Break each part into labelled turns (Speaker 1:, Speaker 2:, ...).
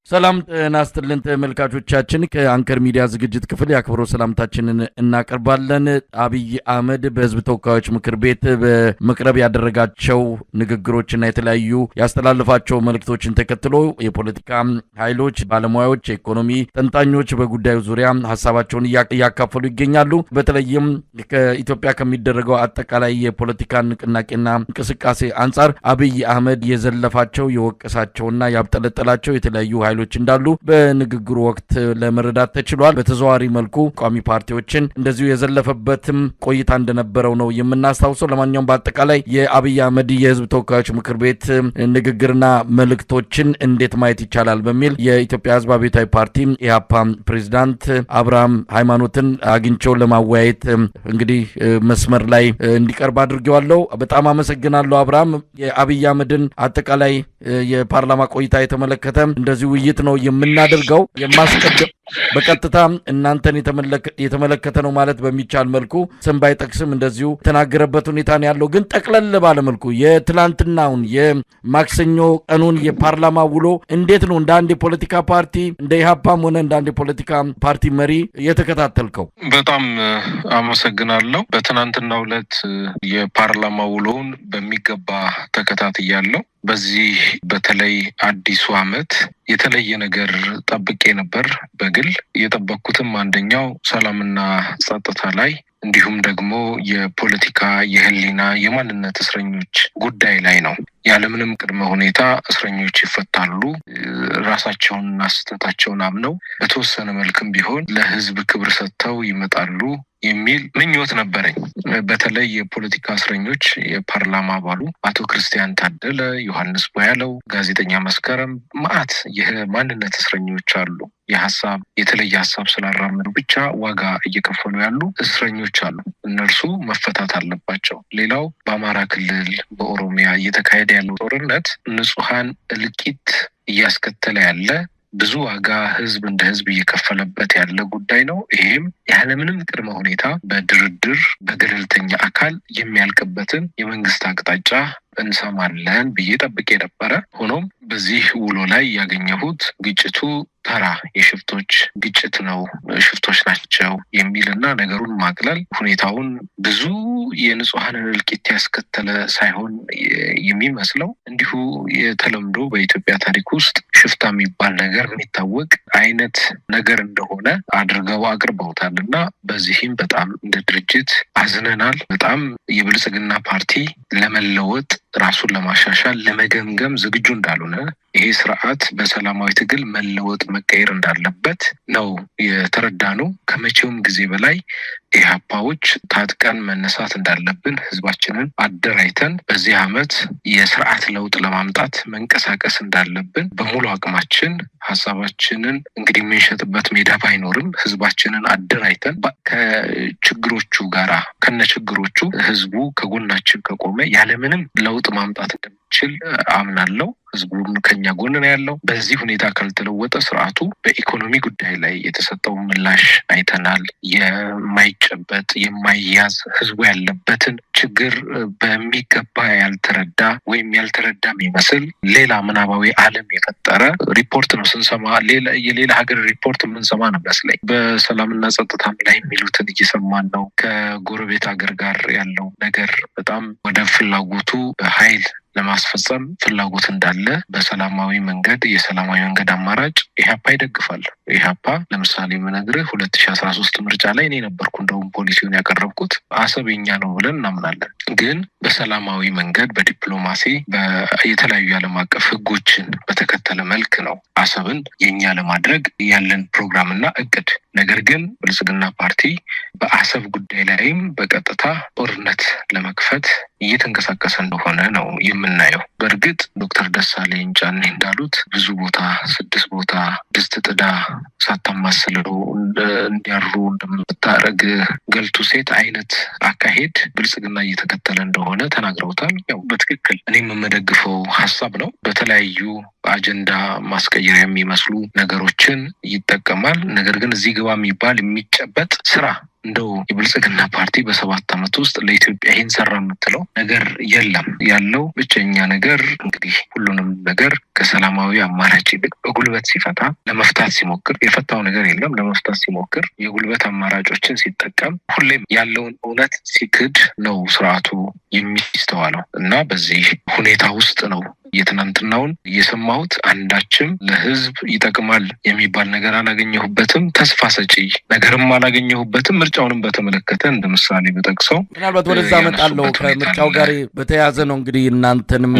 Speaker 1: ሰላም ጤና ይስጥልን ተመልካቾቻችን ከአንከር ሚዲያ ዝግጅት ክፍል ያክብሮ ሰላምታችንን እናቀርባለን። አብይ አህመድ በህዝብ ተወካዮች ምክር ቤት በመቅረብ ያደረጋቸው ንግግሮችና የተለያዩ ያስተላልፋቸው መልእክቶችን ተከትሎ የፖለቲካ ኃይሎች፣ ባለሙያዎች፣ ኢኮኖሚ ተንታኞች በጉዳዩ ዙሪያ ሐሳባቸውን እያካፈሉ ይገኛሉ። በተለይም ከኢትዮጵያ ከሚደረገው አጠቃላይ የፖለቲካ ንቅናቄና እንቅስቃሴ አንጻር አብይ አህመድ የዘለፋቸው የወቀሳቸውና ያብጠለጠላቸው የተለያዩ ኃይሎች እንዳሉ በንግግሩ ወቅት ለመረዳት ተችሏል። በተዘዋዋሪ መልኩ ቋሚ ፓርቲዎችን እንደዚሁ የዘለፈበትም ቆይታ እንደነበረው ነው የምናስታውሰው። ለማንኛውም በአጠቃላይ የአብይ አህመድ የህዝብ ተወካዮች ምክር ቤት ንግግርና መልእክቶችን እንዴት ማየት ይቻላል በሚል የኢትዮጵያ ህዝብ አብዮታዊ ፓርቲ ኢህአፓ ፕሬዝዳንት አብርሃም ሃይማኖትን አግኝቼው ለማወያየት እንግዲህ መስመር ላይ እንዲቀርብ አድርጌዋለሁ። በጣም አመሰግናለሁ አብርሃም። የአብይ አህመድን አጠቃላይ የፓርላማ ቆይታ የተመለከተ እንደዚሁ ውይይት ነው የምናደርገው። የማስቀደም በቀጥታ እናንተን የተመለከተ ነው ማለት በሚቻል መልኩ ስም ባይጠቅስም እንደዚሁ ተናገረበት ሁኔታ ነው ያለው። ግን ጠቅለል ባለ መልኩ የትላንትናውን የማክሰኞ ቀኑን የፓርላማ ውሎ እንዴት ነው እንደ አንድ የፖለቲካ ፓርቲ እንደ ኢህአፓም ሆነ እንደ አንድ የፖለቲካ ፓርቲ መሪ የተከታተልከው?
Speaker 2: በጣም አመሰግናለሁ። በትናንትናው ዕለት የፓርላማ ውሎውን በሚገባ ተከታትያለሁ። በዚህ በተለይ አዲሱ ዓመት የተለየ ነገር ጠብቄ ነበር። በግል የጠበቅኩትም አንደኛው ሰላምና ጸጥታ ላይ እንዲሁም ደግሞ የፖለቲካ የህሊና የማንነት እስረኞች ጉዳይ ላይ ነው። ያለምንም ቅድመ ሁኔታ እስረኞች ይፈታሉ፣ ራሳቸውንና ስህተታቸውን አምነው በተወሰነ መልክም ቢሆን ለህዝብ ክብር ሰጥተው ይመጣሉ የሚል ምኞት ነበረኝ። በተለይ የፖለቲካ እስረኞች የፓርላማ አባሉ አቶ ክርስቲያን ታደለ፣ ዮሐንስ ቦያለው፣ ጋዜጠኛ መስከረም ማአት የማንነት እስረኞች አሉ። የሀሳብ የተለየ ሀሳብ ስላራመዱ ብቻ ዋጋ እየከፈሉ ያሉ እስረኞች አሉ። እነርሱ መፈታት አለባቸው። ሌላው በአማራ ክልል በኦሮሚያ እየተካሄደ ያለው ጦርነት ንጹሐን እልቂት እያስከተለ ያለ ብዙ ዋጋ ህዝብ እንደ ህዝብ እየከፈለበት ያለ ጉዳይ ነው። ይሄም ያለምንም ቅድመ ሁኔታ በድርድር በገለልተኛ አካል የሚያልቅበትን የመንግስት አቅጣጫ እንሰማለን ብዬ ጠብቄ ነበረ። ሆኖም በዚህ ውሎ ላይ ያገኘሁት ግጭቱ ተራ የሽፍቶች ግጭት ነው፣ ሽፍቶች ናቸው የሚልና ነገሩን ማቅለል ሁኔታውን ብዙ የንጹሐንን እልቂት ያስከተለ ሳይሆን የሚመስለው እንዲሁ የተለምዶ በኢትዮጵያ ታሪክ ውስጥ ሽፍታ የሚባል ነገር የሚታወቅ አይነት ነገር እንደሆነ አድርገው አቅርበውታል እና በዚህም በጣም እንደ ድርጅት አዝነናል። በጣም የብልጽግና ፓርቲ ለመለወጥ ራሱን ለማሻሻል ለመገምገም ዝግጁ እንዳልሆነ ይሄ ስርዓት በሰላማዊ ትግል መለወጥ መቀየር እንዳለበት ነው የተረዳነው። ከመቼውም ጊዜ በላይ ኢህአፓዎች ታጥቀን መነሳት እንዳለብን ህዝባችንን አደራጅተን በዚህ ዓመት የስርዓት ለውጥ ለማምጣት መንቀሳቀስ እንዳለብን በሙሉ አቅማችን ሀሳባችንን እንግዲህ የምንሸጥበት ሜዳ ባይኖርም ህዝባችንን አደራጅተን ከችግሮቹ ጋራ ከነችግሮቹ ህዝቡ ከጎናችን ከቆመ ያለምንም ለውጥ ማምጣት እንደሚችል አምናለሁ። ህዝቡም ከኛ ጎን ነው ያለው። በዚህ ሁኔታ ካልተለወጠ ስርዓቱ በኢኮኖሚ ጉዳይ ላይ የተሰጠው ምላሽ አይተናል። የማይጨበጥ የማይያዝ ህዝቡ ያለበትን ችግር በሚገባ ያልተረዳ ወይም ያልተረዳ የሚመስል ሌላ ምናባዊ ዓለም የፈጠረ ሪፖርት ነው ስንሰማ። የሌላ ሀገር ሪፖርት የምንሰማ ነው መስለኝ። በሰላምና ጸጥታም ላይ የሚሉትን እየሰማን ነው። ከጎረቤት ሀገር ጋር ያለው ነገር በጣም ወደ ፍላጎቱ ኃይል ለማስፈጸም ፍላጎት እንዳለ በሰላማዊ መንገድ የሰላማዊ መንገድ አማራጭ ኢህአፓ ይደግፋል። ኢህአፓ ለምሳሌ የምነግርህ 2013 ምርጫ ላይ እኔ ነበርኩ እንደውም ፖሊሲውን ያቀረብኩት። አሰብ የኛ ነው ብለን እናምናለን። ግን በሰላማዊ መንገድ በዲፕሎማሲ የተለያዩ ዓለም አቀፍ ህጎችን በተከተለ መልክ ነው አሰብን የኛ ለማድረግ ያለን ፕሮግራምና እቅድ። ነገር ግን ብልጽግና ፓርቲ በአሰብ ጉዳይ ላይም በቀጥታ ጦርነት ለመክፈት እየተንቀሳቀሰ እንደሆነ ነው የምናየው። በእርግጥ ዶክተር ደሳለኝ ጫኔ እንዳሉት ብዙ ቦታ 6 ቦታ ድስት ጥዳ ሳታማስለው እንዲያሩ እንደምታረግ ገልቱ ሴት አይነት አካሄድ ብልጽግና እየተከተለ እንደሆነ ተናግረውታል። ያው በትክክል እኔም የምደግፈው ሀሳብ ነው። በተለያዩ አጀንዳ ማስቀየሪያ የሚመስሉ ነገሮችን ይጠቀማል። ነገር ግን እዚህ ግባ የሚባል የሚጨበጥ ስራ እንደው የብልጽግና ፓርቲ በ7 ዓመት ውስጥ ለኢትዮጵያ ይሄን ሰራ የምትለው ነገር የለም። ያለው ብቸኛ ነገር እንግዲህ ሁሉንም ነገር ከሰላማዊ አማራጭ ይልቅ በጉልበት ሲፈታ ለመፍታት ሲሞክር የፈታው ነገር የለም። ለመፍታት ሲሞክር የጉልበት አማራጮችን ሲጠቀም ሁሌም ያለውን እውነት ሲክድ ነው ስርዓቱ የሚስተዋለው እና በዚህ ሁኔታ ውስጥ ነው የትናንትናውን የሰማሁት። አንዳችም ለህዝብ ይጠቅማል የሚባል ነገር አላገኘሁበትም። ተስፋ ሰጪ ነገርም አላገኘሁበትም። ምርጫውንም በተመለከተ እንደ ምሳሌ በጠቅሰው
Speaker 1: ምናልባት ወደዛ መጣለው ከምርጫው ጋር በተያያዘ ነው እንግዲህ እናንተንም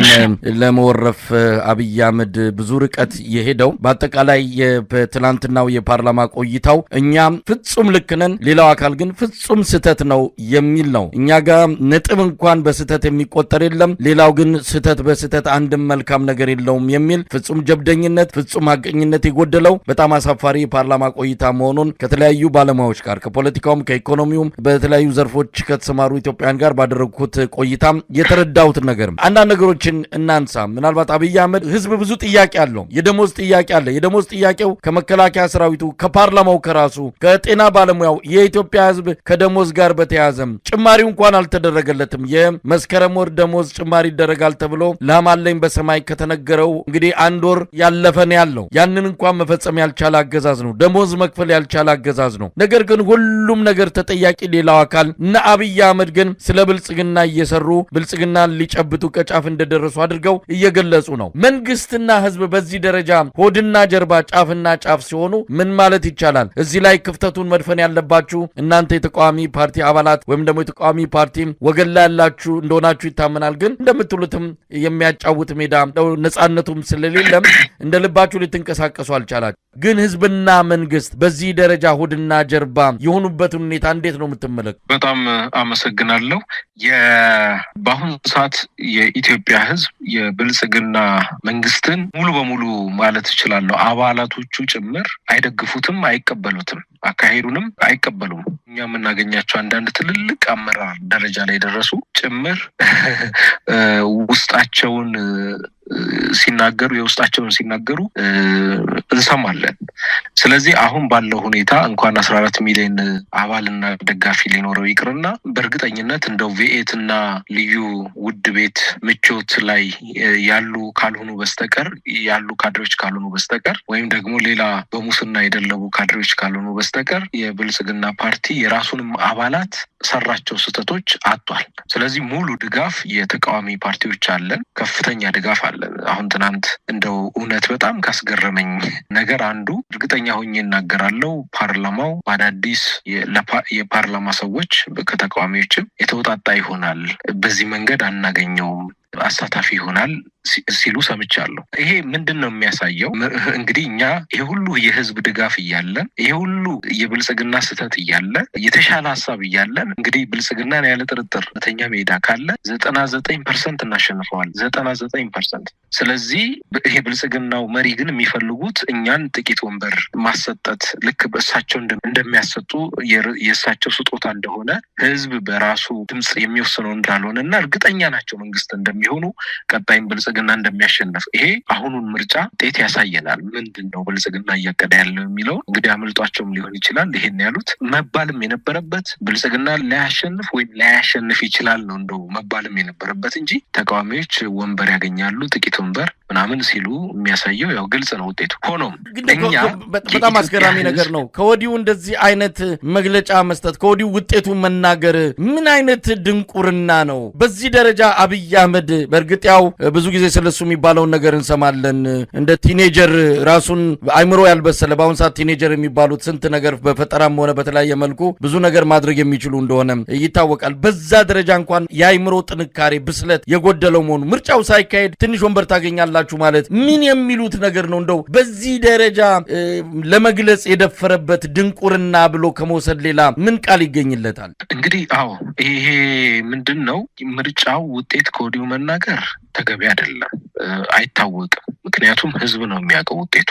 Speaker 1: ለመወረፍ አብይ አህመድ ብዙ ርቀት የሄደው። በአጠቃላይ የትናንትናው የፓርላማ ቆይታው እኛ ፍጹም ልክ ነን፣ ሌላው አካል ግን ፍጹም ስህተት ነው የሚል ነው። እኛ ጋር ነጥብ እንኳን በስህተት የሚቆጠር የለም፣ ሌላው ግን ስህተት በስህተት አንድ መልካም ነገር የለውም የሚል ፍጹም ጀብደኝነት፣ ፍጹም ሀቀኝነት የጎደለው በጣም አሳፋሪ የፓርላማ ቆይታ መሆኑን ከተለያዩ ባለሙያዎች ጋር ከፖለቲካውም ከኢኮኖሚውም በተለያዩ ዘርፎች ከተሰማሩ ኢትዮጵያውያን ጋር ባደረግኩት ቆይታ የተረዳሁት ነገር አንዳንድ ነገሮችን እናንሳ። ምናልባት አብይ አህመድ ህዝብ ብዙ ጥያቄ አለው። የደሞዝ ጥያቄ አለ። የደሞዝ ጥያቄው ከመከላከያ ሰራዊቱ፣ ከፓርላማው፣ ከራሱ ከጤና ባለሙያው የኢትዮጵያ ህዝብ ከደሞዝ ጋር በተያያዘም ጭማሪው እንኳን አልተደረገለትም። የመስከረም ወር ደሞዝ ጭማሪ ይደረጋል ተብሎ ላማለኝ በሰማይ ከተነገረው እንግዲህ 1 ወር ያለፈን ያለው ያንን እንኳን መፈጸም ያልቻለ አገዛዝ ነው። ደሞዝ መክፈል ያልቻለ አገዛዝ ነው። ነገር ግን ሁሉም ነገር ተጠያቂ ሌላው አካል እና አብይ አህመድ ግን ስለ ብልጽግና እየሰሩ ብልጽግናን ሊጨብጡ ከጫፍ እንደደረሱ አድርገው እየገለጹ ነው። መንግስትና ህዝብ በዚህ ደረጃ ሆድና ጀርባ ጫፍና ጫፍ ሲሆኑ ምን ማለት ይቻላል? እዚህ ላይ ክፍተቱን መድፈን ያለባችሁ እናንተ የተቃዋሚ ፓርቲ አባላት ወይም ደግሞ የተቃዋሚ ፓርቲ ወገን ላይ ያላችሁ እንደሆናችሁ ይታመናል። ግን እንደምትሉትም የሚያጫውት ሜዳ ነፃነቱም ስለሌለም እንደ ልባችሁ ልትንቀሳቀሱ አልቻላችሁ። ግን ህዝብና መንግስት በዚህ ደረጃ ሆድና ጀርባ የሆኑበትን ሁኔታ እንዴት ነው የምትመለከቱ?
Speaker 2: በጣም አመሰግናለሁ። በአሁኑ ሰዓት የኢትዮጵያ ህዝብ የብልጽግና መንግስትን ሙሉ በሙሉ ማለት እችላለሁ አባላቶቹ ጭምር አይደግፉትም፣ አይቀበሉትም፣ አካሄዱንም አይቀበሉም። እኛ የምናገኛቸው አንዳንድ ትልልቅ አመራር ደረጃ ላይ ደረሱ ጭምር ውስጣቸውን ሲናገሩ የውስጣቸውን ሲናገሩ እንሰማለን። ስለዚህ አሁን ባለው ሁኔታ እንኳን 14 ሚሊዮን አባልና ደጋፊ ሊኖረው ይቅርና በእርግጠኝነት እንደው ቪኤትና ልዩ ውድ ቤት ምቾት ላይ ያሉ ካልሆኑ በስተቀር ያሉ ካድሬዎች ካልሆኑ በስተቀር ወይም ደግሞ ሌላ በሙስና የደለቡ ካድሬዎች ካልሆኑ በስተቀር የብልጽግና ፓርቲ የራሱንም አባላት ሰራቸው ስህተቶች አጥቷል። ስለዚህ ሙሉ ድጋፍ የተቃዋሚ ፓርቲዎች አለን፣ ከፍተኛ ድጋፍ አለን። አሁን ትናንት እንደው እውነት በጣም ካስገረመኝ ነገር አንዱ እርግጠኛ ሆኜ እናገራለሁ፣ ፓርላማው በአዳዲስ የፓርላማ ሰዎች ከተቃዋሚዎችም የተውጣጣ ይሆናል፣ በዚህ መንገድ አናገኘውም፣ አሳታፊ ይሆናል ሲሉ ሰምቻለሁ። ይሄ ምንድን ነው የሚያሳየው? እንግዲህ እኛ ይሄ ሁሉ የህዝብ ድጋፍ እያለን ይሄ ሁሉ የብልጽግና ስህተት እያለ የተሻለ ሀሳብ እያለን እንግዲህ ብልጽግናን ያለ ጥርጥር ተኛ ሜዳ ካለ 99% እናሸንፈዋል። 99%። ስለዚህ ይሄ ብልጽግናው መሪ ግን የሚፈልጉት እኛን ጥቂት ወንበር ማሰጠት ልክ በእሳቸው እንደሚያሰጡ የእሳቸው ስጦታ እንደሆነ ህዝብ በራሱ ድምጽ የሚወስነው እንዳልሆነ እና እርግጠኛ ናቸው መንግስት እንደሚሆኑ ቀጣይም ብልጽግና እንደሚያሸንፍ። ይሄ አሁኑን ምርጫ ውጤት ያሳየናል። ምንድነው ብልጽግና እያቀደ ያለው የሚለው እንግዲህ አምልጧቸውም ሊሆን ይችላል። ይሄን ያሉት መባልም የነበረበት ብልጽግና ላያሸንፍ ወይም ላያሸንፍ ይችላል ነው እንደው መባልም የነበረበት እንጂ ተቃዋሚዎች ወንበር ያገኛሉ ጥቂት ወንበር ምናምን ሲሉ የሚያሳየው ያው ግልጽ ነው ውጤቱ። ሆኖም
Speaker 1: በጣም አስገራሚ ነገር ነው ከወዲሁ እንደዚህ አይነት መግለጫ መስጠት፣ ከወዲሁ ውጤቱ መናገር ምን አይነት ድንቁርና ነው? በዚህ ደረጃ አብይ አህመድ በእርግጥ ያው ብዙ ጊዜ ስለሱ የሚባለውን ነገር እንሰማለን። እንደ ቲኔጀር ራሱን አይምሮ ያልበሰለ በአሁን ሰዓት ቲኔጀር የሚባሉት ስንት ነገር በፈጠራም ሆነ በተለያየ መልኩ ብዙ ነገር ማድረግ የሚችሉ እንደሆነ ይታወቃል። በዛ ደረጃ እንኳን የአይምሮ ጥንካሬ ብስለት የጎደለው መሆኑ ምርጫው ሳይካሄድ ትንሽ ወንበር ታገኛላችሁ ማለት ምን የሚሉት ነገር ነው? እንደው በዚህ ደረጃ ለመግለጽ የደፈረበት ድንቁርና ብሎ ከመውሰድ ሌላ ምን ቃል ይገኝለታል?
Speaker 2: እንግዲህ ይሄ ምንድን ነው ምርጫው ውጤት ከወዲሁ መናገር ተገቢ አይደለም፣ አይታወቅም። ምክንያቱም ህዝብ ነው የሚያውቀው ውጤቱ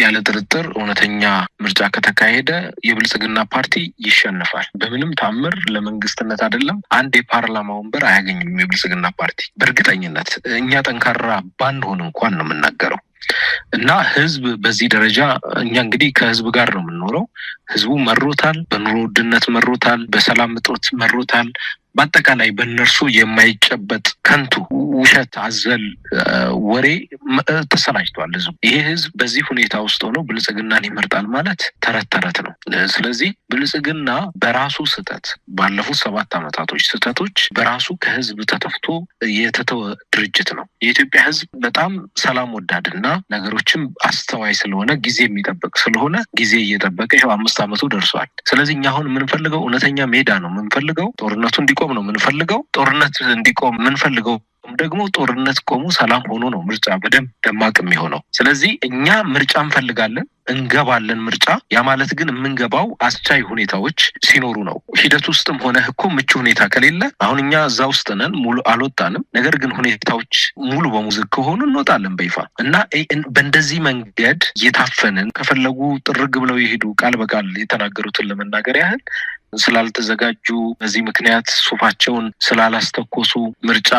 Speaker 2: ያለ ጥርጥር እውነተኛ ምርጫ ከተካሄደ የብልጽግና ፓርቲ ይሸንፋል። በምንም ታምር ለመንግስትነት አይደለም አንድ የፓርላማ ወንበር አያገኝም የብልጽግና ፓርቲ በእርግጠኝነት። እኛ ጠንካራ ባንሆን እንኳን ነው የምናገረው እና ህዝብ በዚህ ደረጃ እኛ እንግዲህ ከህዝብ ጋር ነው የምንኖረው ህዝቡ መሮታል፣ በኑሮ ውድነት መሮታል፣ በሰላም እጦት መሮታል። በአጠቃላይ በእነርሱ የማይጨበጥ ከንቱ ውሸት አዘል ወሬ ተሰራጭቷል ህዝቡ። ይሄ ህዝብ በዚህ ሁኔታ ውስጥ ሆኖ ብልጽግናን ይመርጣል ማለት ተረት ተረት ነው። ስለዚህ ብልጽግና በራሱ ስህተት ባለፉት 7 ዓመታቶች ስህተቶች በራሱ ከህዝብ ተተፍቶ የተተወ ድርጅት ነው። የኢትዮጵያ ህዝብ በጣም ሰላም ወዳድና ነገሮችም አስተዋይ ስለሆነ ጊዜ የሚጠብቅ ስለሆነ ጊዜ እየጠበቀ ይኸው 5 ዓመቱ ደርሷል። ስለዚህ እኛ አሁን የምንፈልገው እውነተኛ ሜዳ ነው የምንፈልገው። ጦርነቱ እንዲቆም ነው የምንፈልገው። ጦርነት እንዲቆም የምንፈልገው ደግሞ ጦርነት ቆሞ ሰላም ሆኖ ነው ምርጫ በደንብ ደማቅ የሚሆነው። ስለዚህ እኛ ምርጫ እንፈልጋለን፣ እንገባለን ምርጫ። ያ ማለት ግን የምንገባው አስቻይ ሁኔታዎች ሲኖሩ ነው። ሂደት ውስጥም ሆነ እኮ ምቹ ሁኔታ ከሌለ አሁን እኛ እዛ ውስጥ ነን፣ ሙሉ አልወጣንም። ነገር ግን ሁኔታዎች ሙሉ በሙሉ ከሆኑ እንወጣለን በይፋ እና በእንደዚህ መንገድ እየታፈንን ከፈለጉ ጥርግ ብለው የሄዱ ቃል በቃል የተናገሩትን ለመናገር ያህል ስላልተዘጋጁ በዚህ ምክንያት ሱፋቸውን ስላላስተኮሱ ምርጫ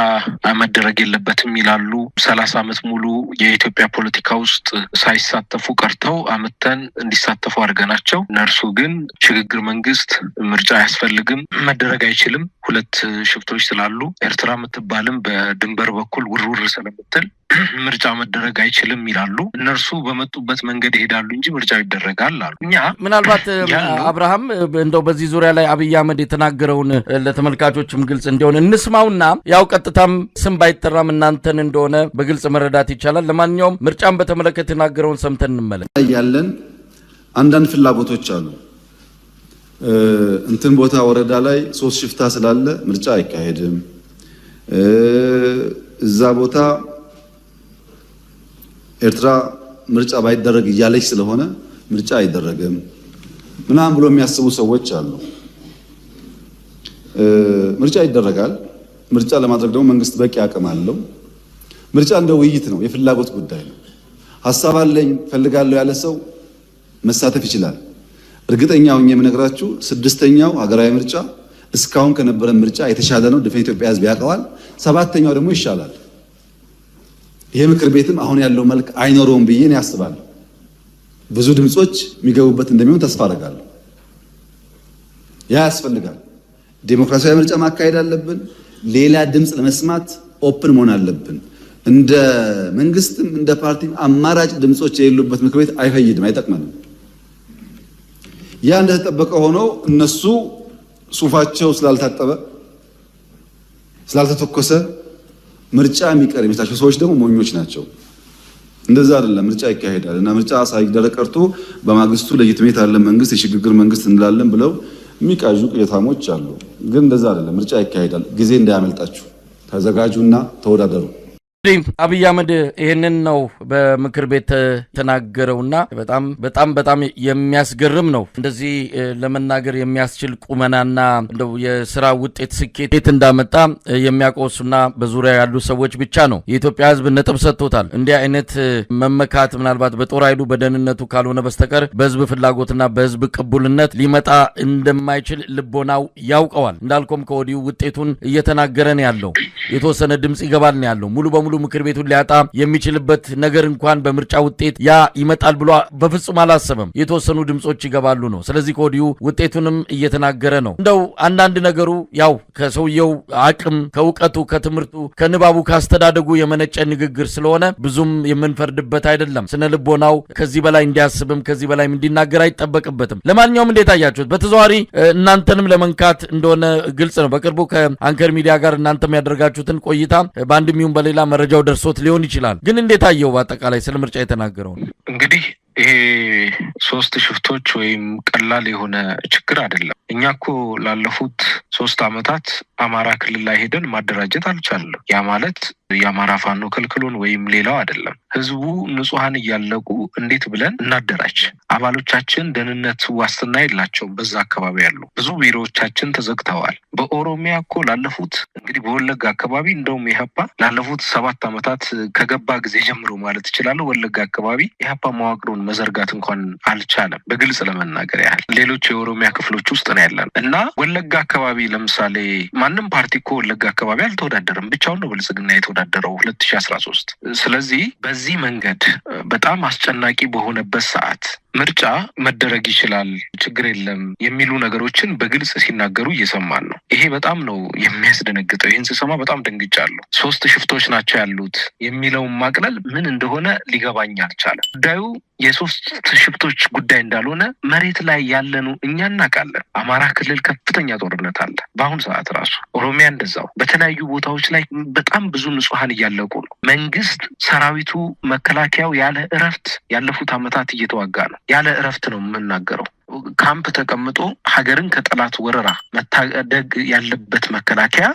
Speaker 2: መደረግ የለበትም ይላሉ። 30 ዓመት ሙሉ የኢትዮጵያ ፖለቲካ ውስጥ ሳይሳተፉ ቀርተው አመተን እንዲሳተፉ አድርገናቸው፣ እነርሱ ግን ሽግግር መንግስት ምርጫ አያስፈልግም መደረግ አይችልም 2 ሽፍቶች ስላሉ ኤርትራ የምትባልም በድንበር በኩል ውርውር ስለምትል ምርጫ መደረግ አይችልም ይላሉ። እነርሱ በመጡበት መንገድ ይሄዳሉ እንጂ ምርጫው ይደረጋል አሉ። እኛ
Speaker 1: ምናልባት አብርሃም እንደው በዚህ ዙሪያ ላይ አብይ አህመድ የተናገረውን ለተመልካቾችም ግልጽ እንዲሆን እንስማውና ያው ቀጥታም ስም ባይጠራም እናንተን እንደሆነ በግልጽ መረዳት ይቻላል። ለማንኛውም ምርጫን በተመለከተ የተናገረውን ሰምተን እንመለስ።
Speaker 3: ያለን አንዳንድ ፍላጎቶች አሉ። እንትን ቦታ ወረዳ ላይ 3 ሽፍታ ስላለ ምርጫ አይካሄድም፣ እዛ ቦታ ኤርትራ ምርጫ ባይደረግ እያለች ስለሆነ ምርጫ አይደረግም ምናምን ብሎ የሚያስቡ ሰዎች አሉ። ምርጫ ይደረጋል። ምርጫ ለማድረግ ደግሞ መንግስት በቂ አቅም አለው። ምርጫ እንደ ውይይት ነው፣ የፍላጎት ጉዳይ ነው። ሀሳብ አለኝ ፈልጋለሁ ያለ ሰው መሳተፍ ይችላል። እርግጠኛ ሆኜ የምነግራችሁ 6ኛው ሀገራዊ ምርጫ እስካሁን ከነበረ ምርጫ የተሻለ ነው። ድፍን ኢትዮጵያ ህዝብ ያውቀዋል። 7ኛው ደግሞ ይሻላል። ይሄ ምክር ቤትም አሁን ያለው መልክ አይኖረውም ብዬ ነው ያስባለሁ። ብዙ ድምጾች የሚገቡበት እንደሚሆን ተስፋ አደርጋለሁ። ያ ያስፈልጋል። ዴሞክራሲያዊ ምርጫ ማካሄድ አለብን። ሌላ ድምጽ ለመስማት ኦፕን መሆን አለብን። እንደ መንግስትም እንደ ፓርቲም አማራጭ ድምጾች የሌሉበት ምክር ቤት አይፈይድም፣ አይጠቅመንም። ያ እንደተጠበቀ ሆኖ እነሱ ሱፋቸው ስላልታጠበ ስላልተተኮሰ ምርጫ የሚቀር የሚታቸው ሰዎች ደግሞ ሞኞች ናቸው። እንደዛ አይደለም። ምርጫ ይካሄዳል እና ምርጫ ሳይደረግ ቀርቶ በማግስቱ ለየትሜት ያለ መንግስት የሽግግር መንግስት እንላለን ብለው የሚቃዡ ቅየታሞች አሉ። ግን እንደዛ አይደለም። ምርጫ ይካሄዳል። ጊዜ እንዳያመልጣችሁ ተዘጋጁና ተወዳደሩ።
Speaker 1: አብይ አህመድ ይህንን ነው በምክር ቤት ተናገረውና በጣም የሚያስገርም ነው። እንደዚህ ለመናገር የሚያስችል ቁመናና እንደው የስራ ውጤት ስኬት እንዳመጣ የሚያቆሱና በዙሪያ ያሉ ሰዎች ብቻ ነው። የኢትዮጵያ ሕዝብ ነጥብ ሰጥቶታል። እንዲህ አይነት መመካት ምናልባት በጦር ኃይሉ በደህንነቱ ካልሆነ በስተቀር በህዝብ ፍላጎትና በህዝብ ቅቡልነት ሊመጣ እንደማይችል ልቦናው ያውቀዋል። እንዳልኩም ከወዲሁ ውጤቱን እየተናገረ ነው ያለው። የተወሰነ ድምጽ ይገባል ነው ያለው። ሙሉ በሙሉ ምክር ቤቱን ሊያጣ የሚችልበት ነገር እንኳን በምርጫ ውጤት ያ ይመጣል ብሎ በፍጹም አላሰበም። የተወሰኑ ድምጾች ይገባሉ ነው። ስለዚህ ከወዲሁ ውጤቱንም እየተናገረ ነው። እንደው አንዳንድ ነገሩ ያው ከሰውየው አቅም፣ ከእውቀቱ፣ ከትምህርቱ፣ ከንባቡ፣ ካስተዳደጉ የመነጨ ንግግር ስለሆነ ብዙም የምንፈርድበት አይደለም። ስነ ልቦናው ከዚህ በላይ እንዲያስብም ከዚህ በላይ እንዲናገር አይጠበቅበትም። ለማንኛውም እንዴት አያችሁት? በተዘዋዋሪ እናንተንም ለመንካት እንደሆነ ግልጽ ነው። በቅርቡ ከአንከር ሚዲያ ጋር እናንተም ያደረጋችሁትን ቆይታ በአንድም ይሁን በሌላ መረጃው ደርሶት ሊሆን ይችላል። ግን እንዴት አየው በአጠቃላይ ስለ ምርጫ የተናገረው?
Speaker 2: እንግዲህ ይሄ 3 ሽፍቶች ወይም ቀላል የሆነ ችግር አይደለም። እኛ እኮ ላለፉት 3 ዓመታት አማራ ክልል ላይ ሄደን ማደራጀት አልቻለም። ያ ማለት የአማራ ፋኖ ከልክሎን ወይም ሌላው አይደለም። ህዝቡ ንጹሃን እያለቁ እንዴት ብለን እናደራጅ? አባሎቻችን ደህንነት ዋስትና የላቸውም። በዛ አካባቢ ያሉ ብዙ ቢሮዎቻችን ተዘግተዋል። በኦሮሚያ እኮ ላለፉት እንግዲህ በወለጋ አካባቢ እንደውም ኢህአፓ ላለፉት 7 ዓመታት ከገባ ጊዜ ጀምሮ ማለት እችላለሁ ወለጋ አካባቢ ኢህአፓ መዋቅሩን መዘርጋት እንኳን አልቻለም። በግልጽ ለመናገር ያህል ሌሎች የኦሮሚያ ክፍሎች ውስጥ ነው ያለን እና ወለጋ አካባቢ ለምሳሌ ማንም ፓርቲ እኮ ወለጋ አካባቢ አልተወዳደረም። ብቻውን ነው ብልጽግና የተወዳደረው 2013። ስለዚህ በዚህ መንገድ በጣም አስጨናቂ በሆነበት ሰዓት ምርጫ መደረግ ይችላል ችግር የለም የሚሉ ነገሮችን በግልጽ ሲናገሩ እየሰማን ነው። ይሄ በጣም ነው የሚያስደነግጠው። ይህን ስሰማ በጣም ደንግጫለሁ። 3 ሽፍቶች ናቸው ያሉት የሚለውን ማቅለል ምን እንደሆነ ሊገባኝ አልቻለም። ጉዳዩ የ3 ሽፍቶች ጉዳይ እንዳልሆነ መሬት ላይ ያለኑ እኛ እናውቃለን። አማራ ክልል ከፍተኛ ጦርነት አለ በአሁኑ ሰዓት ራሱ፣ ኦሮሚያ እንደዛው። በተለያዩ ቦታዎች ላይ በጣም ብዙ ንጹሃን እያለቁ ነው። መንግስት፣ ሰራዊቱ፣ መከላከያው ያለ እረፍት ያለፉት አመታት እየተዋጋ ነው። ያለ እረፍት ነው የምናገረው። ካምፕ ተቀምጦ ሀገርን ከጠላት ወረራ መታደግ ያለበት መከላከያ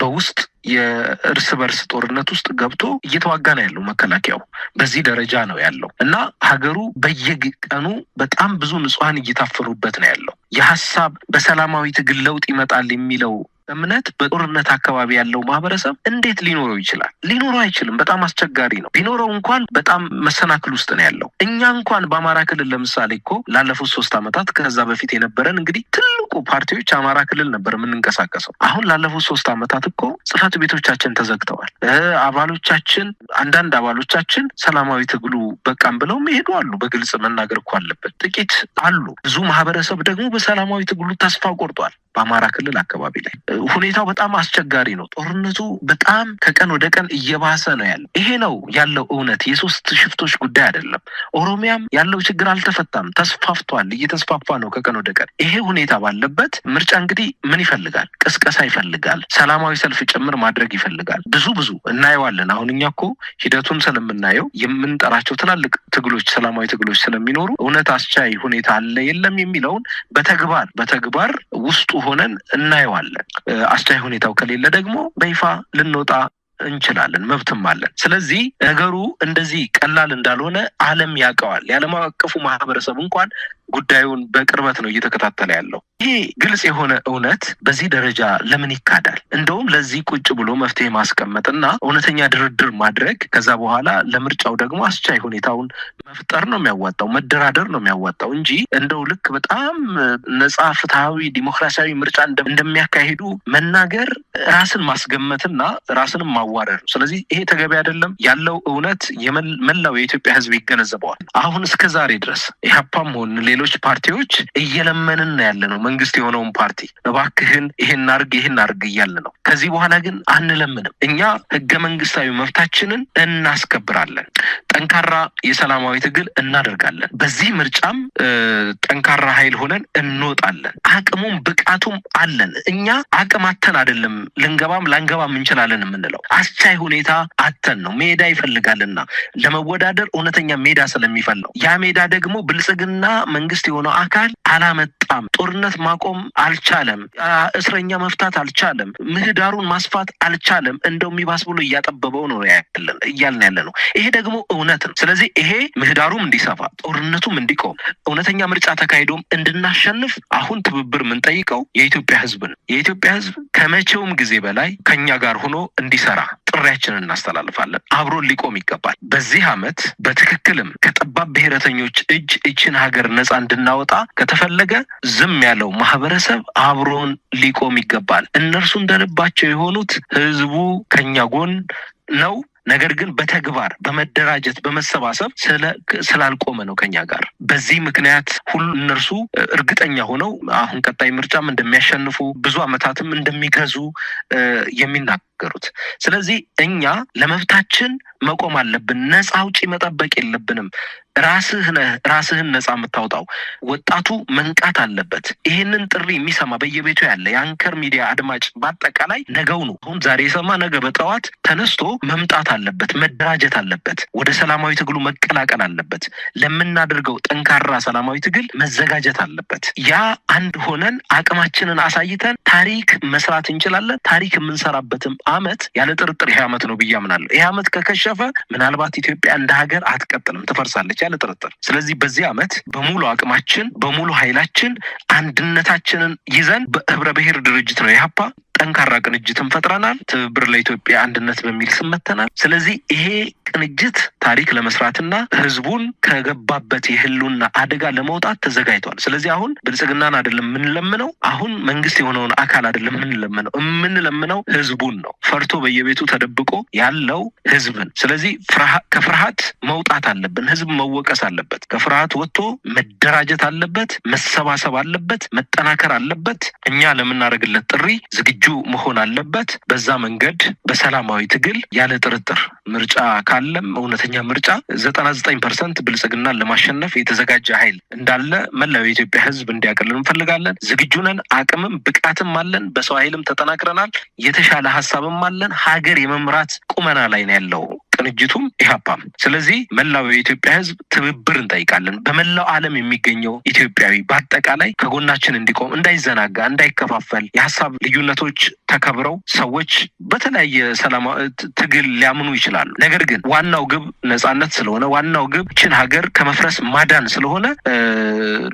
Speaker 2: በውስጥ የእርስ በርስ ጦርነት ውስጥ ገብቶ እየተዋጋ ነው ያለው። መከላከያው በዚህ ደረጃ ነው ያለው እና ሀገሩ በየቀኑ በጣም ብዙ ንጹሃን እየታፈሩበት ነው ያለው። የሀሳብ በሰላማዊ ትግል ለውጥ ይመጣል የሚለው እምነት በጦርነት አካባቢ ያለው ማህበረሰብ እንዴት ሊኖረው ይችላል? ሊኖረው አይችልም። በጣም አስቸጋሪ ነው። ቢኖረው እንኳን በጣም መሰናክል ውስጥ ነው ያለው። እኛ እንኳን በአማራ ክልል ለምሳሌ እኮ ላለፉት 3 አመታት ከዛ በፊት የነበረን እንግዲህ ትልቁ ፓርቲዎች አማራ ክልል ነበር የምንንቀሳቀሰው። አሁን ላለፉት 3 አመታት እኮ ጽህፈት ቤቶቻችን ተዘግተዋል። አባሎቻችን አንዳንድ አባሎቻችን ሰላማዊ ትግሉ በቃም ብለው ይሄዱ አሉ። በግልጽ መናገር እኮ አለበት። ጥቂት አሉ። ብዙ ማህበረሰብ ደግሞ በሰላማዊ ትግሉ ተስፋ ቆርጧል። በአማራ ክልል አካባቢ ላይ ሁኔታው በጣም አስቸጋሪ ነው። ጦርነቱ በጣም ከቀን ወደ ቀን እየባሰ ነው ያለው። ይሄ ነው ያለው እውነት። የ3 ሽፍቶች ጉዳይ አይደለም። ኦሮሚያም ያለው ችግር አልተፈታም፣ ተስፋፍቷል፣ እየተስፋፋ ነው ከቀን ወደ ቀን። ይሄ ሁኔታ ባለበት ምርጫ እንግዲህ ምን ይፈልጋል? ቅስቀሳ ይፈልጋል። ሰላማዊ ሰልፍ ጭምር ማድረግ ይፈልጋል። ብዙ እናየዋለን። አሁን እኛ እኮ ሂደቱን ስለምናየው የምንጠራቸው ትላልቅ ትግሎች፣ ሰላማዊ ትግሎች ስለሚኖሩ እውነት አስቻይ ሁኔታ አለ የለም የሚለውን በተግባር ውስጡ ሆነን እናየዋለን። አስቻይ ሁኔታው ከሌለ ደግሞ በይፋ ልንወጣ እንችላለን፣ መብትም አለን። ስለዚህ ነገሩ እንደዚህ ቀላል እንዳልሆነ ዓለም ያውቀዋል። የዓለም አቀፉ ማህበረሰብ እንኳን ጉዳዩን በቅርበት ነው እየተከታተለ ያለው። ይሄ ግልጽ የሆነ እውነት በዚህ ደረጃ ለምን ይካዳል? እንደውም ለዚህ ቁጭ ብሎ መፍትሄ ማስቀመጥና እውነተኛ ድርድር ማድረግ፣ ከዛ በኋላ ለምርጫው ደግሞ አስቻይ ሁኔታውን መፍጠር ነው የሚያዋጣው፣ መደራደር ነው የሚያዋጣው እንጂ እንደው ልክ በጣም ነጻ፣ ፍትሃዊ፣ ዲሞክራሲያዊ ምርጫ እንደሚያካሂዱ መናገር ራስን ማስገመትና ራስንም ማዋረድ ነው። ስለዚህ ይሄ ተገቢ አይደለም። ያለው እውነት መላው የኢትዮጵያ ሕዝብ ይገነዘበዋል። አሁን እስከ ዛሬ ድረስ ኢህአፓም ሆነ ሌሎች ፓርቲዎች እየለመንን ያለ ነው። መንግስት የሆነውን ፓርቲ እባክህን ይሄን አርግ እያለ ነው። ከዚህ በኋላ ግን አንለምንም። እኛ ህገ መንግስታዊ መብታችንን እናስከብራለን። ጠንካራ የሰላማዊ ትግል እናደርጋለን። በዚህ ምርጫም ጠንካራ ኃይል ሆነን እንወጣለን። አቅሙም ብቃቱም አለን። እኛ አቅም አተን አይደለም ልንገባም ላንገባም እንችላለን የምንለው፣ አስቻይ ሁኔታ አተን ነው። ሜዳ ይፈልጋልና ለመወዳደር እውነተኛ ሜዳ ስለሚፈልግ ያ ሜዳ ደግሞ ብልጽግና መንግስት የሆነው አካል አላመጣም። ጦርነት ማቆም አልቻለም። እስረኛ መፍታት አልቻለም። ምህዳሩን ማስፋት አልቻለም። እንደው የሚባስ ብሎ እያጠበበው ነው እያልን ያለ ነው። ይሄ ደግሞ እውነት ነው። ስለዚህ ይሄ ምህዳሩም እንዲሰፋ ጦርነቱም እንዲቆም እውነተኛ ምርጫ ተካሂዶም እንድናሸንፍ አሁን ትብብር የምንጠይቀው የኢትዮጵያ ህዝብ ነው። የኢትዮጵያ ህዝብ ከመቼውም ጊዜ በላይ ከኛ ጋር ሆኖ እንዲሰራ ጥሪያችንን እናስተላልፋለን። አብሮ ሊቆም ይገባል። በዚህ አመት በትክክልም ከጠባብ ብሔረተኞች እጅ እችን ሀገር ነጻ እንድናወጣ ከተፈለገ ዝም ያለው ማህበረሰብ አብሮን ሊቆም ይገባል። እነርሱ እንደልባቸው የሆኑት ህዝቡ ከኛ ጎን ነው። ነገር ግን በተግባር በመደራጀት በመሰባሰብ ስላልቆመ ነው ከኛ ጋር። በዚህ ምክንያት ሁሉ እነርሱ እርግጠኛ ሆነው አሁን ቀጣይ ምርጫም እንደሚያሸንፉ ብዙ አመታትም እንደሚገዙ የሚናገሩት። ስለዚህ እኛ ለመብታችን መቆም አለብን። ነፃ አውጪ መጠበቅ የለብንም። ራስህን ነፃ የምታወጣው ወጣቱ መንቃት አለበት። ይሄንን ጥሪ የሚሰማ በየቤቱ ያለ የአንከር ሚዲያ አድማጭ በአጠቃላይ ነገው ነው አሁን ዛሬ የሰማ ነገ በጠዋት ተነስቶ መምጣት አለበት፣ መደራጀት አለበት፣ ወደ ሰላማዊ ትግሉ መቀላቀል አለበት፣ ለምናደርገው ጠንካራ ሰላማዊ ትግል መዘጋጀት አለበት። ያ አንድ ሆነን አቅማችንን አሳይተን ታሪክ መስራት እንችላለን። ታሪክ የምንሰራበትም አመት ያለ ጥርጥር ይሄ አመት ነው ብዬ አምናለሁ። ይሄ አመት ከከሸፈ ምናልባት ኢትዮጵያ እንደ ሀገር አትቀጥልም፣ ትፈርሳለች ያለ ጥርጥር። ስለዚህ በዚህ አመት በሙሉ አቅማችን በሙሉ ኃይላችን አንድነታችንን ይዘን በህብረ ብሔር ድርጅት ነው ኢህአፓ ጠንካራ ቅንጅትን ፈጥረናል። ትብብር ለኢትዮጵያ አንድነት በሚል ስም መተናል። ስለዚህ ይሄ ቅንጅት ታሪክ ለመስራትና ህዝቡን ከገባበት የህልውና አደጋ ለማውጣት ተዘጋጅቷል። ስለዚህ አሁን ብልጽግናን አይደለም የምንለምነው፣ አሁን መንግስት የሆነውን አካል አይደለም የምንለምነው ህዝቡን ነው። ፈርቶ በየቤቱ ተደብቆ ያለው ህዝብን። ስለዚህ ከፍርሃት መውጣት አለብን። ህዝብ መወቀስ አለበት። ከፍርሃት ወጥቶ መደራጀት አለበት፣ መሰባሰብ አለበት፣ መጠናከር አለበት። እኛ ለምናደርግለት ጥሪ ዝግጁ መሆን አለበት። በዛ መንገድ በሰላማዊ ትግል ያለ ጥርጥር ምርጫ ካለም እውነተኛ ምርጫ 99% ብልጽግናን ለማሸነፍ የተዘጋጀ ኃይል እንዳለ መላው የኢትዮጵያ ህዝብ እንዲያቀልን እንፈልጋለን። ዝግጁ ነን። አቅምም ብቃትም አለን። በሰው ኃይልም ተጠናክረናል። የተሻለ ሀሳብም አለን። ሀገር የመምራት ቁመና ላይ ነው ያለው ቅንጅቱም ኢህአፓም። ስለዚህ መላው የኢትዮጵያ ህዝብ ትብብር እንጠይቃለን። በመላው ዓለም የሚገኘው ኢትዮጵያዊ በአጠቃላይ ከጎናችን እንዲቆም፣ እንዳይዘናጋ፣ እንዳይከፋፈል፣ የሀሳብ ልዩነቶች ተከብረው ሰዎች በተለያየ ሰላማዊ ትግል ሊያምኑ ይችላሉ። ነገር ግን ዋናው ግብ ነጻነት ስለሆነ፣ ዋናው ግብ ችን ሀገር ከመፍረስ ማዳን ስለሆነ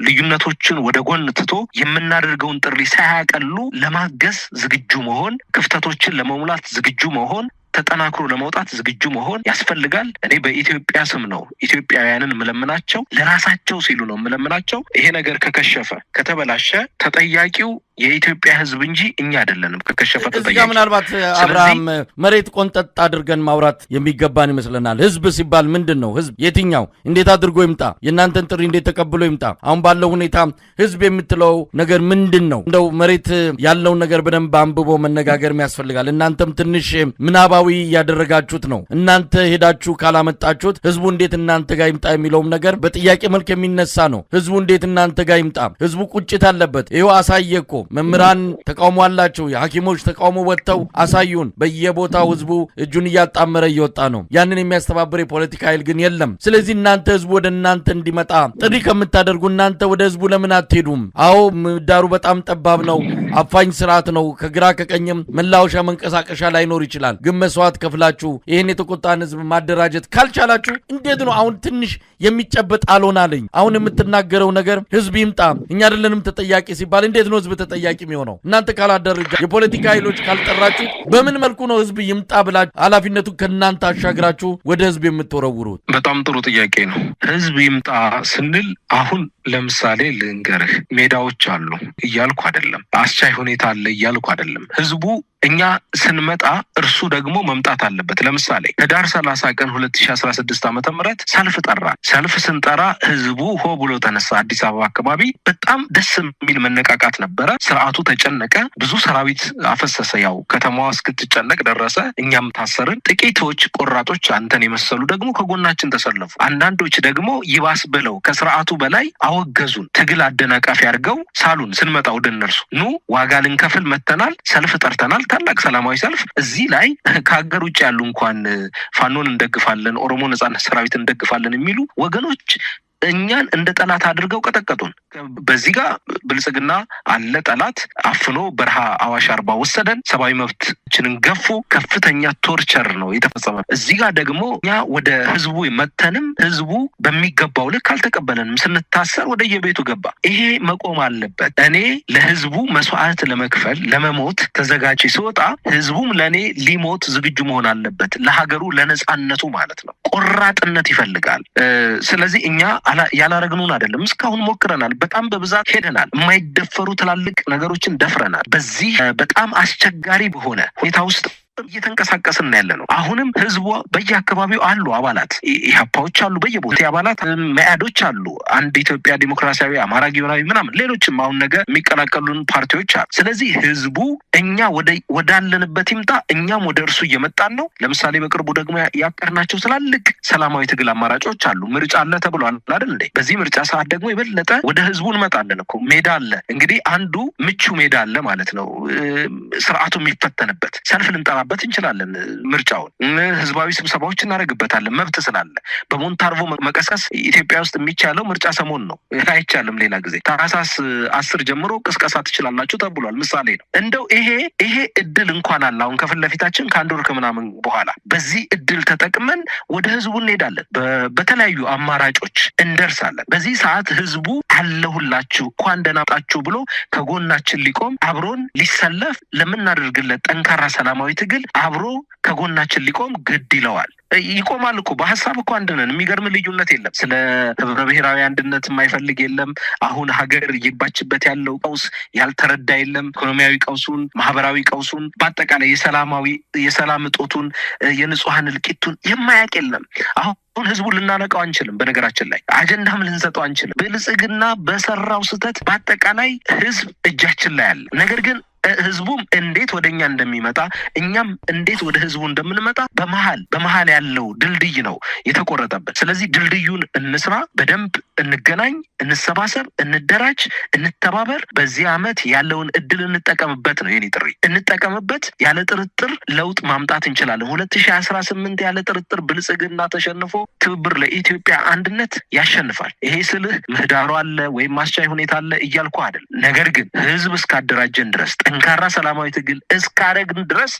Speaker 2: ልዩነቶችን ወደ ጎን ትቶ የምናደርገውን ጥሪ ሳያቀሉ ለማገዝ ዝግጁ መሆን፣ ክፍተቶችን ለመሙላት ዝግጁ መሆን፣ ተጠናክሮ ለመውጣት ዝግጁ መሆን ያስፈልጋል። እኔ በኢትዮጵያ ስም ነው ኢትዮጵያውያንን ምለምናቸው፣ ለራሳቸው ሲሉ ነው ምለምናቸው። ይሄ ነገር ከከሸፈ ከተበላሸ ተጠያቂው የኢትዮጵያ ህዝብ እንጂ እኛ አይደለንም። ከከሸፈ ተጠያቂ
Speaker 1: እዚጋ ምናልባት አብርሃም መሬት ቆንጠጥ አድርገን ማውራት የሚገባን ይመስለናል። ህዝብ ሲባል ምንድን ነው? ህዝብ የትኛው? እንዴት አድርጎ ይምጣ? የእናንተን ጥሪ እንዴት ተቀብሎ ይምጣ? አሁን ባለው ሁኔታ ህዝብ የምትለው ነገር ምንድን ነው? እንደው መሬት ያለውን ነገር በደንብ አንብቦ መነጋገርም ያስፈልጋል። እናንተም ትንሽ ምናባዊ እያደረጋችሁት ነው። እናንተ ሄዳችሁ ካላመጣችሁት ህዝቡ እንዴት እናንተ ጋር ይምጣ የሚለውም ነገር በጥያቄ መልክ የሚነሳ ነው። ህዝቡ እንዴት እናንተ ጋር ይምጣ? ህዝቡ ቁጭት አለበት። ይኸው አሳየ እኮ መምህራን ተቃውሞ አላቸው። የሐኪሞች ተቃውሞ ወጥተው አሳዩን። በየቦታው ህዝቡ እጁን እያጣመረ እየወጣ ነው። ያንን የሚያስተባብር የፖለቲካ ኃይል ግን የለም። ስለዚህ እናንተ ህዝቡ ወደ እናንተ እንዲመጣ ጥሪ ከምታደርጉ እናንተ ወደ ህዝቡ ለምን አትሄዱም? አዎ ምህዳሩ በጣም ጠባብ ነው። አፋኝ ስርዓት ነው። ከግራ ከቀኝም መላወሻ መንቀሳቀሻ ላይኖር ይችላል። ግን መስዋዕት ከፍላችሁ ይህን የተቆጣን ህዝብ ማደራጀት ካልቻላችሁ እንዴት ነው? አሁን ትንሽ የሚጨበጥ አልሆናለኝ። አሁን የምትናገረው ነገር ህዝብ ይምጣ እኛ አይደለንም ተጠያቂ ሲባል እንዴት ነው ህዝብ ተጠያቂ የሚሆነው? እናንተ ካላደረጃ የፖለቲካ ኃይሎች ካልጠራችሁ በምን መልኩ ነው ህዝብ ይምጣ ብላችሁ ኃላፊነቱን ከእናንተ አሻግራችሁ ወደ ህዝብ የምትወረውሩት?
Speaker 2: በጣም ጥሩ ጥያቄ ነው። ህዝብ ይምጣ ስንል አሁን ለምሳሌ ልንገርህ፣ ሜዳዎች አሉ እያልኩ አይደለም፣ አስቻይ ሁኔታ አለ እያልኩ አይደለም። ህዝቡ እኛ ስንመጣ እርሱ ደግሞ መምጣት አለበት። ለምሳሌ ህዳር 30 ቀን 2016 ዓ.ም ሰልፍ ጠራ። ሰልፍ ስንጠራ ህዝቡ ሆ ብሎ ተነሳ። አዲስ አበባ አካባቢ በጣም ደስ የሚል መነቃቃት ነበረ። ስርዓቱ ተጨነቀ። ብዙ ሰራዊት አፈሰሰ። ያው ከተማዋ እስክትጨነቅ ደረሰ። እኛም ታሰርን። ጥቂቶች ቆራጦች አንተን የመሰሉ ደግሞ ከጎናችን ተሰለፉ። አንዳንዶች ደግሞ ይባስ ብለው ከስርዓቱ በላይ አወገዙን። ትግል አደናቃፊ አድርገው ሳሉን። ስንመጣ ወደ እነርሱ ኑ ዋጋ ልንከፍል መተናል፣ ሰልፍ ጠርተናል፣ ታላቅ ሰላማዊ ሰልፍ። እዚህ ላይ ከሀገር ውጭ ያሉ እንኳን ፋኖን እንደግፋለን፣ ኦሮሞ ነጻነት ሰራዊት እንደግፋለን የሚሉ ወገኖች እኛን እንደ ጠላት አድርገው ቀጠቀጡን። በዚህ ጋር ብልጽግና አለ ጠላት አፍኖ በረሃ አዋሽ አርባ ወሰደን። ሰብአዊ መብታችንን ገፉ። ከፍተኛ ቶርቸር ነው የተፈጸመ። እዚህ ጋር ደግሞ እኛ ወደ ህዝቡ መተንም ህዝቡ በሚገባው ልክ አልተቀበለንም። ስንታሰር ወደ የቤቱ ገባ። ይሄ መቆም አለበት። እኔ ለህዝቡ መስዋዕት ለመክፈል ለመሞት ተዘጋጅ ሲወጣ ህዝቡም ለእኔ ሊሞት ዝግጁ መሆን አለበት። ለሀገሩ ለነጻነቱ ማለት ነው። ቆራጥነት ይፈልጋል። ስለዚህ እኛ ያላረግኑን አይደለም። እስካሁን ሞክረናል። በጣም በብዛት ሄደናል። የማይደፈሩ ትላልቅ ነገሮችን ደፍረናል። በዚህ በጣም አስቸጋሪ በሆነ ሁኔታ ውስጥ እየተንቀሳቀስን ያለ ነው። አሁንም ህዝቡ በየአካባቢው አሉ። አባላት ኢህአፓዎች አሉ፣ በየቦታው አባላት መያዶች አሉ። አንድ ኢትዮጵያ ዲሞክራሲያዊ፣ አማራ ጊዮናዊ ምናምን ሌሎችም አሁን ነገር የሚቀላቀሉን ፓርቲዎች አሉ። ስለዚህ ህዝቡ እኛ ወዳለንበት ይምጣ። እኛም ወደ እርሱ እየመጣን ነው። ለምሳሌ በቅርቡ ደግሞ ያቀርናቸው ትላልቅ ሰላማዊ ትግል አማራጮች አሉ። ምርጫ አለ ተብሏል አይደል እንዴ? በዚህ ምርጫ ሰዓት ደግሞ የበለጠ ወደ ህዝቡ እንመጣለን እኮ። ሜዳ አለ እንግዲህ፣ አንዱ ምቹ ሜዳ አለ ማለት ነው። ስርዓቱ የሚፈተንበት ሰልፍ ልንጠራ ልንሰራበት እንችላለን። ምርጫውን ህዝባዊ ስብሰባዎች እናደርግበታለን መብት ስላለ። በሞንታርቮ መቀስቀስ ኢትዮጵያ ውስጥ የሚቻለው ምርጫ ሰሞን ነው፣ አይቻልም ሌላ ጊዜ። ታህሳስ 10 ጀምሮ ቅስቀሳ ትችላላችሁ ተብሏል። ምሳሌ ነው። እንደው ይሄ እድል እንኳን አለ አሁን ከፊት ለፊታችን ከአንድ ወር ከምናምን በኋላ በዚህ እድል ተጠቅመን ወደ ህዝቡ እንሄዳለን። በተለያዩ አማራጮች እንደርሳለን። በዚህ ሰዓት ህዝቡ አለሁላችሁ እንኳን ደህና መጣችሁ ብሎ ከጎናችን ሊቆም አብሮን ሊሰለፍ ለምናደርግለት ጠንካራ ሰላማዊ ትግል አብሮ ከጎናችን ሊቆም ግድ ይለዋል። ይቆማል እኮ በሀሳብ እኮ አንድ ነን። የሚገርም ልዩነት የለም። ስለ ህብረ ብሔራዊ አንድነት የማይፈልግ የለም። አሁን ሀገር እየባችበት ያለው ቀውስ ያልተረዳ የለም። ኢኮኖሚያዊ ቀውሱን፣ ማህበራዊ ቀውሱን፣ በአጠቃላይ የሰላም እጦቱን፣ የንጹሐን እልቂቱን የማያውቅ የለም። አሁን ህዝቡን ልናነቀው አንችልም። በነገራችን ላይ አጀንዳም ልንሰጠው አንችልም። ብልጽግና በሰራው ስህተት በአጠቃላይ ህዝብ እጃችን ላይ አለ። ነገር ግን ህዝቡም እንዴት ወደኛ እንደሚመጣ እኛም እንዴት ወደ ህዝቡ እንደምንመጣ በመሃል ያለው ድልድይ ነው የተቆረጠበት። ስለዚህ ድልድዩን እንስራ፣ በደንብ እንገናኝ፣ እንሰባሰብ፣ እንደራጅ፣ እንተባበር። በዚህ አመት ያለውን እድል እንጠቀምበት ነው የኔ ጥሪ። እንጠቀምበት። ያለ ጥርጥር ለውጥ ማምጣት እንችላለን። 2018 ያለ ጥርጥር ብልጽግና ተሸንፎ ትብብር ለኢትዮጵያ አንድነት ያሸንፋል። ይሄ ስልህ ምህዳሩ አለ ወይም ማስቻይ ሁኔታ አለ እያልኩ አይደል። ነገር ግን ህዝብ እስካደራጀን ድረስ ጠንካራ ሰላማዊ ትግል እስካረግን ድረስ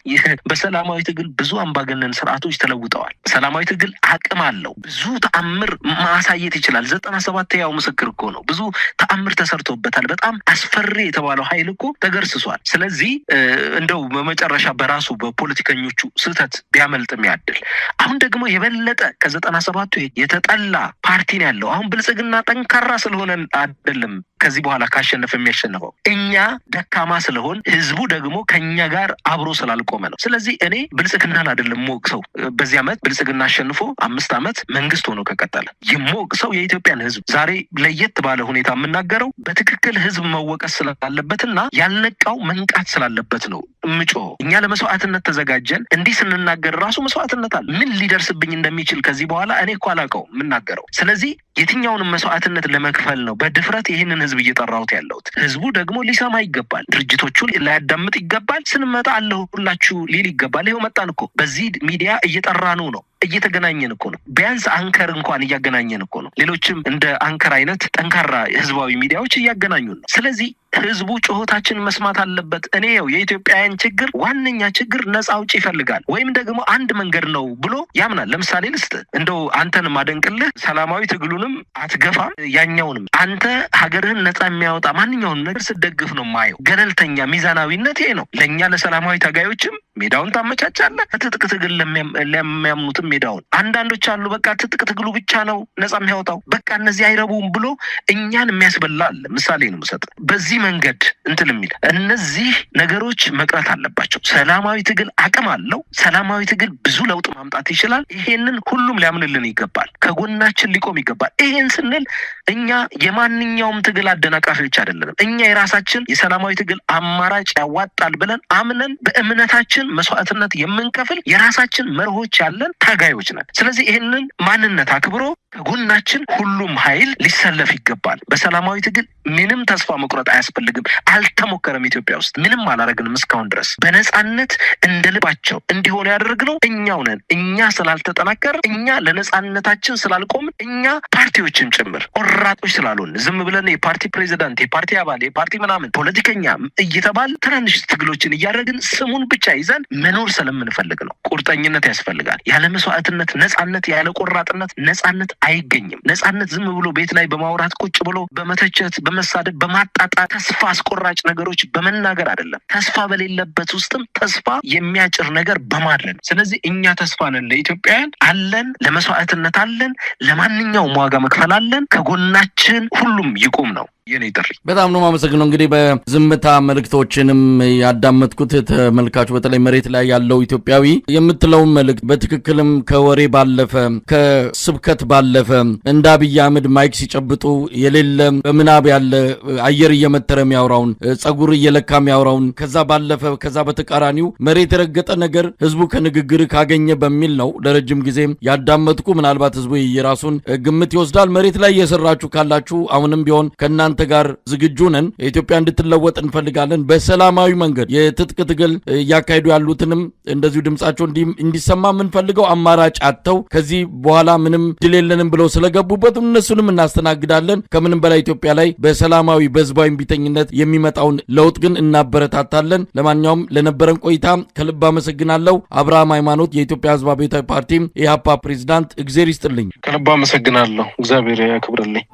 Speaker 2: በሰላማዊ ትግል ብዙ አምባገነን ስርዓቶች ተለውጠዋል። ሰላማዊ ትግል አቅም አለው። ብዙ ተአምር ማሳየት ይችላል። 97 ያው ምስክር እኮ ነው። ብዙ ተአምር ተሰርቶበታል። በጣም አስፈሪ የተባለው ኃይል እኮ ተገርስሷል። ስለዚህ እንደው በመጨረሻ በራሱ በፖለቲከኞቹ ስህተት ቢያመልጥም ያድል አሁን ደግሞ የበለጠ ከ97ቱ የተጠላ ፓርቲን ያለው አሁን ብልጽግና ጠንካራ ስለሆነ አይደለም ከዚህ በኋላ ካሸነፈ የሚያሸንፈው እኛ ደካማ ስለሆን ህዝቡ ደግሞ ከኛ ጋር አብሮ ስላልቆመ ነው። ስለዚህ እኔ ብልጽግናን አይደለም ሞቅሰው በዚህ አመት ብልጽግና አሸንፎ 5 አመት መንግስት ሆኖ ከቀጠለ የሞቅሰው የኢትዮጵያን ህዝብ ዛሬ ለየት ባለ ሁኔታ የምናገረው በትክክል ህዝብ መወቀስ ስላለበትና ያልነቃው መንቃት ስላለበት ነው። እኛ ለመስዋዕትነት ተዘጋጀን። እንዲህ ስንናገር ራሱ መስዋዕትነት አለ። ምን ሊደርስብኝ እንደሚችል ከዚህ በኋላ እኔ እኮ አላውቀው የምናገረው። ስለዚህ የትኛውንም መስዋዕትነት ለመክፈል ነው በድፍረት ይህንን ህዝብ እየጠራሁት ያለሁት። ህዝቡ ደግሞ ሊሰማ ይገባል። ድርጅቶቹን ላያዳምጥ ይገባል። ስንመጣ አለሁላችሁ ሊል ይገባል። ይኸው መጣን እኮ በዚህ ሚዲያ እየጠራነው ነው። እየተገናኘን እኮ ነው። ቢያንስ አንከር እንኳን እያገናኘን እኮ ነው። ሌሎችም እንደ አንከር አይነት ጠንካራ ህዝባዊ ሚዲያዎች እያገናኙን ነው። ስለዚህ ህዝቡ ጩኸታችን መስማት አለበት። እኔ የኢትዮጵያውያን ችግር ዋነኛ ችግር ነፃ አውጪ ይፈልጋል ወይም ደግሞ አንድ መንገድ ነው ብሎ ያምናል። ለምሳሌ ልስጥ እንደው አንተን ማደንቅልህ ሰላማዊ ትግሉንም አትገፋም ያኛውንም አንተ ሀገርህን ነፃ የሚያወጣ ማንኛውንም ነገር ስትደግፍ ነው ማየው። ገለልተኛ ሚዛናዊነት ይሄ ነው። ለእኛ ለሰላማዊ ታጋዮችም ሜዳውን ታመቻቻለህ። ትጥቅ ትግል ለሚያምኑትም ሜዳውን አንዳንዶች አሉ በቃ ትጥቅ ትግሉ ብቻ ነው ነፃ የሚያወጣው በቃ እነዚህ አይረቡም ብሎ እኛን የሚያስበላል። ምሳሌ ነው የምሰጥ። በዚህ መንገድ እንትን የሚል እነዚህ ነገሮች መቅረት አለባቸው። ሰላማዊ ትግል አቅም አለው። ሰላማዊ ትግል ብዙ ለውጥ ማምጣት ይችላል። ይሄንን ሁሉም ሊያምንልን ይገባል። ከጎናችን ሊቆም ይገባል። ይሄን ስንል እኛ የማንኛውም ትግል አደናቃፊዎች አይደለንም። እኛ የራሳችን የሰላማዊ ትግል አማራጭ ያዋጣል ብለን አምነን በእምነታችን መስዋዕትነት የምንከፍል የራሳችን መርሆች ያለን ታጋዮች ነን። ስለዚህ ይህንን ማንነት አክብሮ ከጎናችን ሁሉም ኃይል ሊሰለፍ ይገባል። በሰላማዊ ትግል ምንም ተስፋ መቁረጥ አያስፈልግም። አልተሞከረም። ኢትዮጵያ ውስጥ ምንም አላረግንም እስካሁን ድረስ። በነጻነት እንደ ልባቸው እንዲሆኑ ያደረግነው እኛው ነን። እኛ ስላልተጠናከር፣ እኛ ለነጻነታችን ስላልቆምን፣ እኛ ፓርቲዎችን ጭምር ቆራጦች ስላልሆን ዝም ብለን የፓርቲ ፕሬዚዳንት፣ የፓርቲ አባል፣ የፓርቲ ምናምን ፖለቲከኛ እየተባል ትናንሽ ትግሎችን እያደረግን ስሙን ብቻ ይዘን መኖር ስለምንፈልግ ነው። ቁርጠኝነት ያስፈልጋል። ያለ መስዋዕትነት ነጻነት፣ ያለ ቆራጥነት ነጻነት አይገኝም። ነጻነት ዝም ብሎ ቤት ላይ በማውራት ቁጭ ብሎ በመተቸት በመሳደብ በማጣጣት ተስፋ አስቆራጭ ነገሮች በመናገር አይደለም። ተስፋ በሌለበት ውስጥም ተስፋ የሚያጭር ነገር በማድረግ። ስለዚህ እኛ ተስፋ ነን። ለኢትዮጵያውያን አለን፣ ለመስዋዕትነት አለን፣ ለማንኛውም ዋጋ መክፈል አለን። ከጎናችን ሁሉም ይቁም ነው የኔ ጥሪ።
Speaker 1: በጣም ነው የማመሰግነው። እንግዲህ በዝምታ መልእክቶችንም ያዳመጥኩት ተመልካቹ በተለይ መሬት ላይ ያለው ኢትዮጵያዊ የምትለው መልእክት በትክክልም ከወሬ ባለፈ ከስብከት ባለፈ እንደ አብይ አህመድ ማይክ ሲጨብጡ የሌለ በምናብ ያለ አየር እየመተረ የሚያወራውን ጸጉር እየለካ የሚያወራውን ከዛ ባለፈ ከዛ በተቃራኒው መሬት የረገጠ ነገር ህዝቡ ከንግግር ካገኘ በሚል ነው ለረጅም ጊዜ ያዳመጥኩ። ምናልባት ህዝቡ የራሱን ግምት ይወስዳል። መሬት ላይ እየሰራችሁ ካላችሁ አሁንም ቢሆን ከእናንተ ከናንተ ጋር ዝግጁ ነን። ኢትዮጵያ እንድትለወጥ እንፈልጋለን። በሰላማዊ መንገድ የትጥቅ ትግል ያካሂዱ ያሉትንም እንደዚሁ ድምጻቸው እንዲሰማ የምንፈልገው አማራጭ አጥተው ከዚህ በኋላ ምንም ድል የለንም ብለው ስለገቡበት እነሱንም እናስተናግዳለን። ከምንም በላይ ኢትዮጵያ ላይ በሰላማዊ በህዝባዊ ቢተኝነት የሚመጣውን ለውጥ ግን እናበረታታለን። ለማንኛውም ለነበረን ቆይታ ከልብ አመሰግናለሁ። አብርሃም ሃይማኖት የኢትዮጵያ ህዝብ አብዮታዊ ፓርቲ ኢህአፓ ፕሬዝዳንት፣ እግዚአብሔር ይስጥልኝ።
Speaker 2: ከልብ አመሰግናለሁ። እግዚአብሔር ያክብርልኝ።